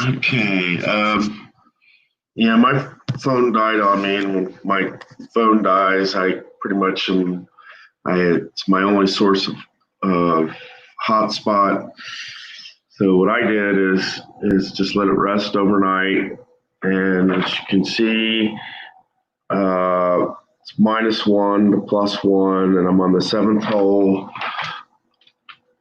Okay. Yeah, my phone died on me, and when my phone dies, I pretty much am. It's my only source of hotspot. So what I did is just let it rest overnight, and as you can see, it's -1 to +1, and I'm on the seventh hole.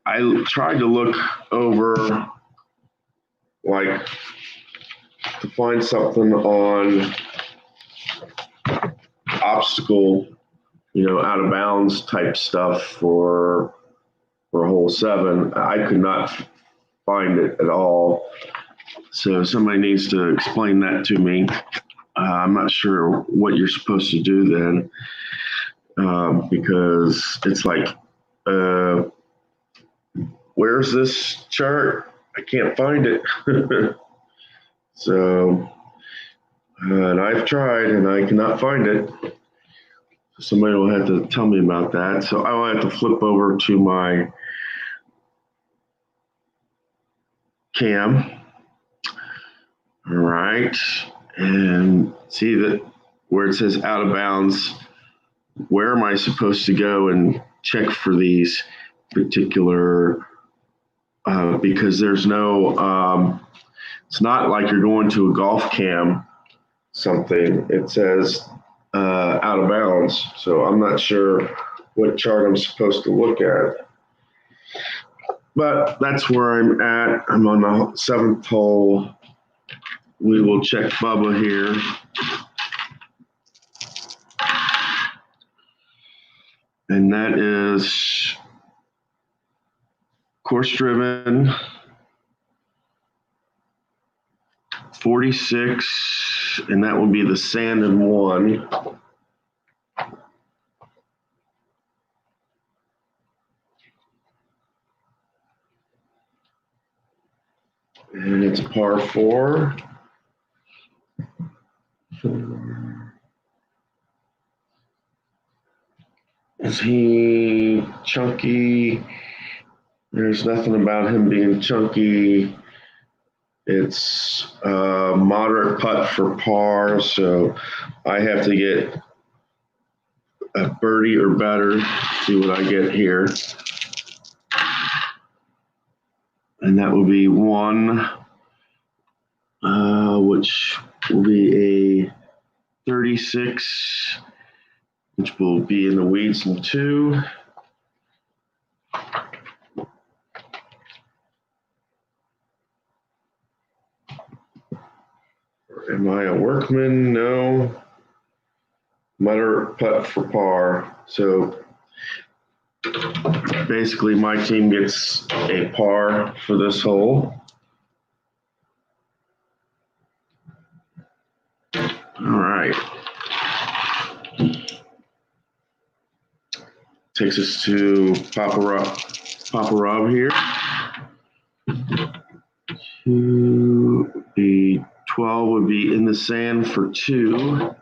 I tried to look over, like, to find something on obstacle, out of bounds type stuff for hole 7. I could not find it at all. So somebody needs to explain that to me. I'm not sure what you're supposed to do then, because it's like, where's this chart? I can't find it. So, and I've tried and I cannot find it. Somebody will have to tell me about that. So I will have to flip over to my cam. All right. And see that where it says out of bounds, where am I supposed to go and check for these particular, because there's no, it's not like you're going to a golf cam something. It says out of bounds. So I'm not sure what chart I'm supposed to look at. But that's where I'm at. I'm on the 7th hole. We will check Bubba here. And that is course driven 46, and that will be the sand in 1. And it's a par 4. Is he chunky? There's nothing about him being chunky. It's a moderate putt for par, so I have to get a birdie or better. See what I get here. And that will be 1, which will be a 36, which will be in the weeds in 2. Am I a workman? No. Moderate putt for par. So basically my team gets a par for this hole. All right. Takes us to Papa Rob here. To the 12 would be in the sand for 2.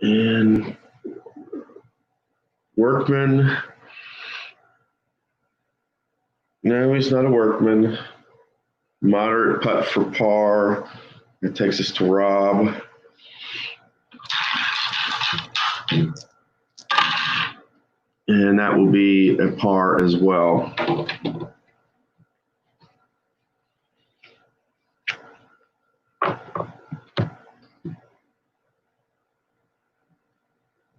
And workman. No, he's not a workman. Moderate putt for par. It takes us to Rob. And that will be a par as well.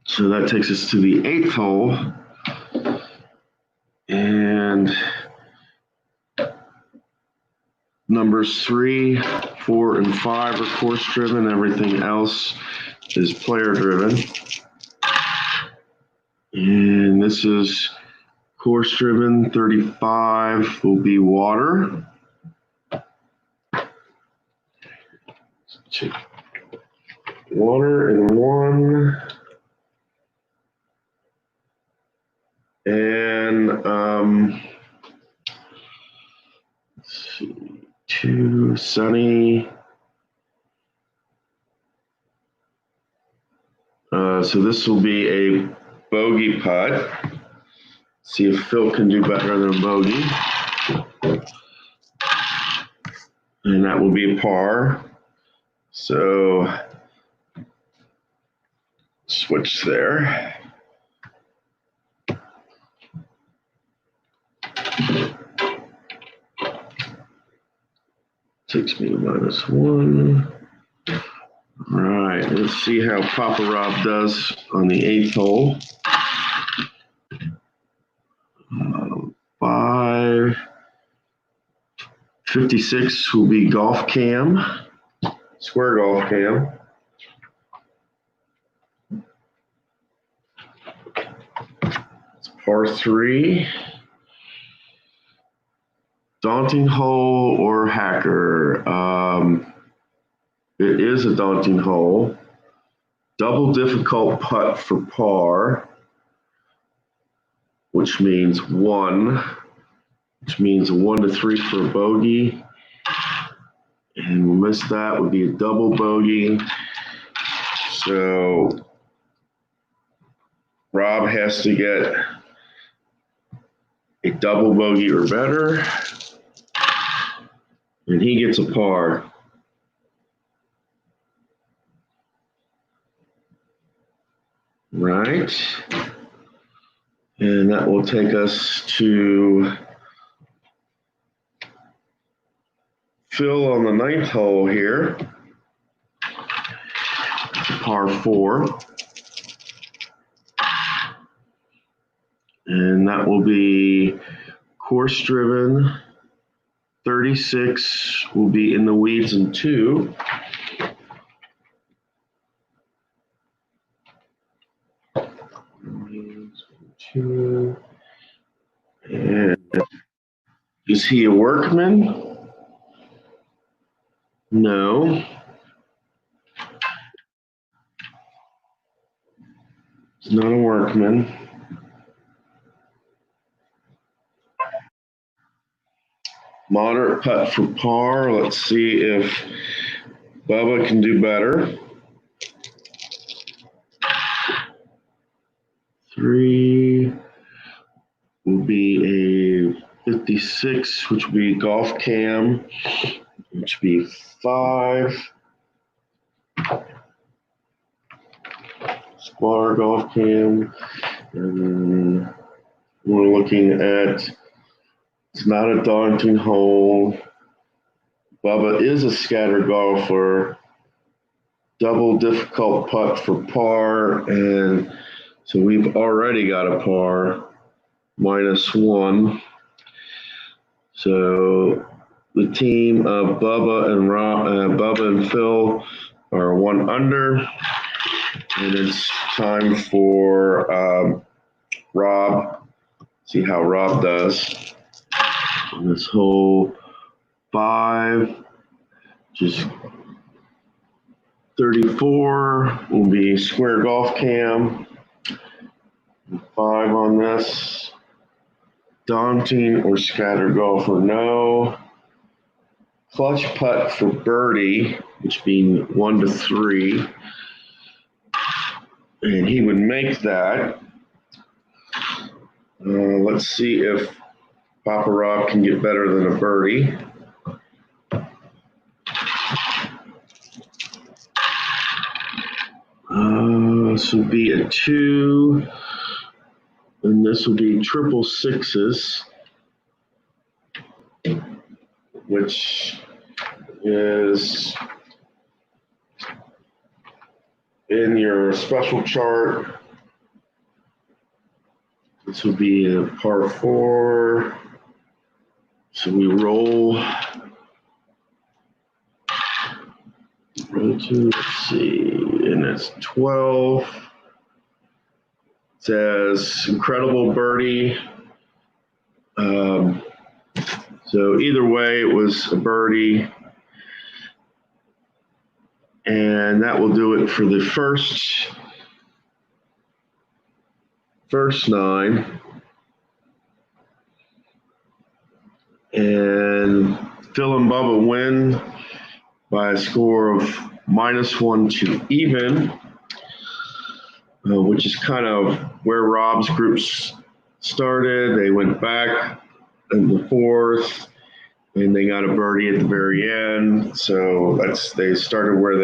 So that takes us to the 8th hole. And numbers 3, 4, and 5 are course driven. Everything else is player driven. And this is course driven. 35 will be water. Water in 1. And let's see, 2, sunny. So this will be a bogey putt. See if Phil can do better than bogey. and that will be a par. So switch there. Takes me to -1. All right, let's see how Papa Rob does on the 8th hole. 556 will be golf cam, square golf cam. It's par 3. Daunting hole or hacker? It is a daunting hole. Double difficult putt for par, which means 1, which means a 1 to 3 for a bogey. And we'll miss that, would be a double bogey. So Rob has to get a double bogey or better, and he gets a par. Right. And that will take us to Phil on the 9th hole here. Par 4. And that will be course driven. 36 will be in the weeds in 2. And is he a workman? No. He's not a workman. Moderate putt for par. Let's see if Bubba can do better. 3 will be a 56, which will be golf cam, which will be 5. Square golf cam. And we're looking at, it's not a daunting hole. Bubba is a scatter golfer. Double difficult putt for par, and so we've already got a par, -1. So the team of Bubba and Phil are 1 under, and it's time for Rob. See how Rob does on this hole. 5, just 34 will be square golf cam. 5 on this. Daunting or scatter golfer, no. Clutch putt for birdie, which being 1 to 3. And he would make that. Let's see if Papa Rob can get better than a birdie. This will be a 2, and this will be triple sixes, which is in your special chart. This will be a par 4. So we roll 2, let's see, and it's 12. It says incredible birdie. So either way, it was a birdie. And that will do it for the first 9. And Phil and Bubba win by a score of -1 to even, which is kind of where Rob's groups started. They went back in the 4th, and they got a birdie at the very end. So they started where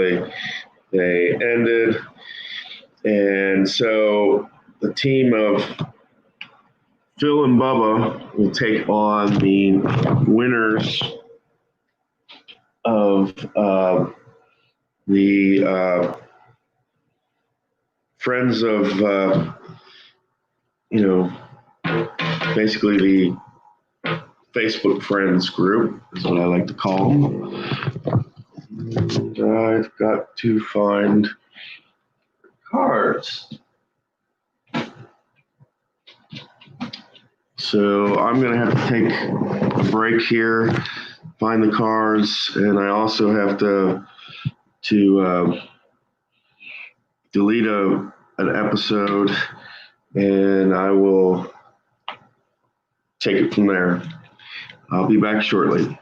they ended, and so the team of Phil and Bubba will take on the winners of the Friends of, basically the Facebook Friends group is what I like to call them. And I've got to find cards. So I'm going to have to take a break here, find the cards, and I also have to delete an episode, and I will take it from there. I'll be back shortly.